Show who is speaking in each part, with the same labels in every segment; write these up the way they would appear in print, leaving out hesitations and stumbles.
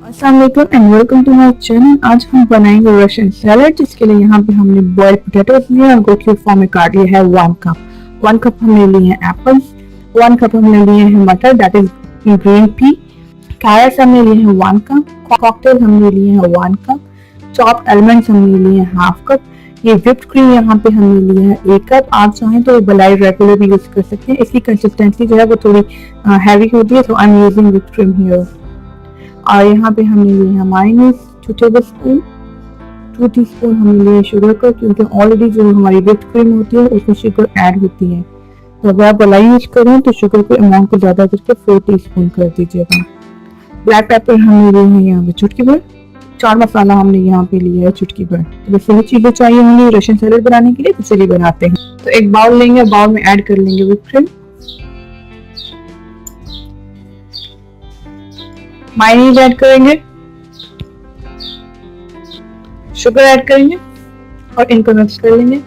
Speaker 1: अस्सलाम वालेकुम and welcome to my channel. आज हम बनाएंगे रशियन सैलड, जिसके लिए यहाँ पे हमने बॉइल्ड पोटैटोज लिए और उनको क्यूब फॉर्म में काट लिया है 1 कप हमने लिए हैं एप्पल्स, 1 कप हमने लिए हैं मटर that is green pea, carrots हमने लिए हैं 1 कप, कॉकटेल हमने लिए हैं 1 कप, चॉप्ड आलमंड्स हमने लिए हैं हाफ कप, ये व्हिप्ड क्रीम यहाँ पे हमने लिया है 1 कप। आप चाहें तो मलाई रेगुलर भी यूज कर सकते हैं, इसकी कंसिस्टेंसी जो है वो थोड़ी हैवी होती है, so I am using whipped cream here. और यहाँ पे हमने लिए हैं मायोनाइज 2 टेबलस्पून, 2 टीस्पून हमने लिए शुगर का, क्योंकि ऑलरेडी जो हमारी व्हिप्ड क्रीम होती है उसमें शुगर ऐड होती है, तो अगर आप मलाई यूज करें तो शुगर के अमाउंट को ज्यादा करके 4 टीस्पून कर दीजिएगा। ब्लैक पेपर हमने लिए हैं यहाँ पे चुटकी भर, चाट मसाला हमने यहाँ पे लिया है चुटकी भर। तो बस यही चीजें चाहिए होंगी रशियन सैलेड बनाने के लिए, तो चलिए बनाते हैं। तो एक बाउल लेंगे, बाउल में ऐड कर लेंगे व्हिप्ड क्रीम, मायोनीज ऐड करेंगे, शुगर ऐड करेंगे और इनको मिक्स कर लेंगे।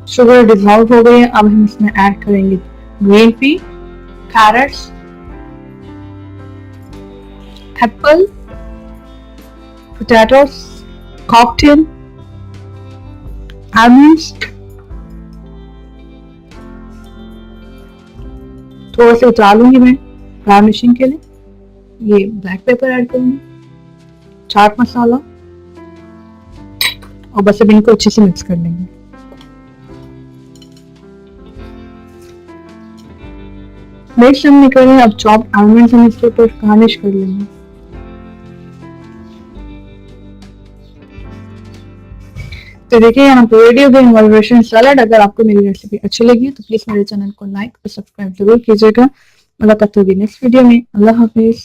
Speaker 1: शुगर डिसॉल्व हो गई है, अब हम इसमें ऐड करेंगे green pea, carrots, apple, potatoes, cocktail, almonds, थोड़ा सा उतार लूंगी मैं गार्निशिंग के लिए। ये ब्लैक पेपर ऐड करूंगी, चाट मसाला, और बस अब इनको अच्छे से मिक्स कर लेंगे। मिक्स हमने कर लिया, अब चॉप्ड आलमंड्स हम इसके ऊपर गार्निश कर लेंगे। तो देखिए यहाँ पे रेडी हो गई हमारी रशियन सैलड। अगर आपको मेरी रेसिपी अच्छी लगी तो प्लीज मेरे चैनल को लाइक और सब्सक्राइब जरूर कीजिएगा। मुलाकात होगी नेक्स्ट वीडियो में। अल्लाह हाफिज।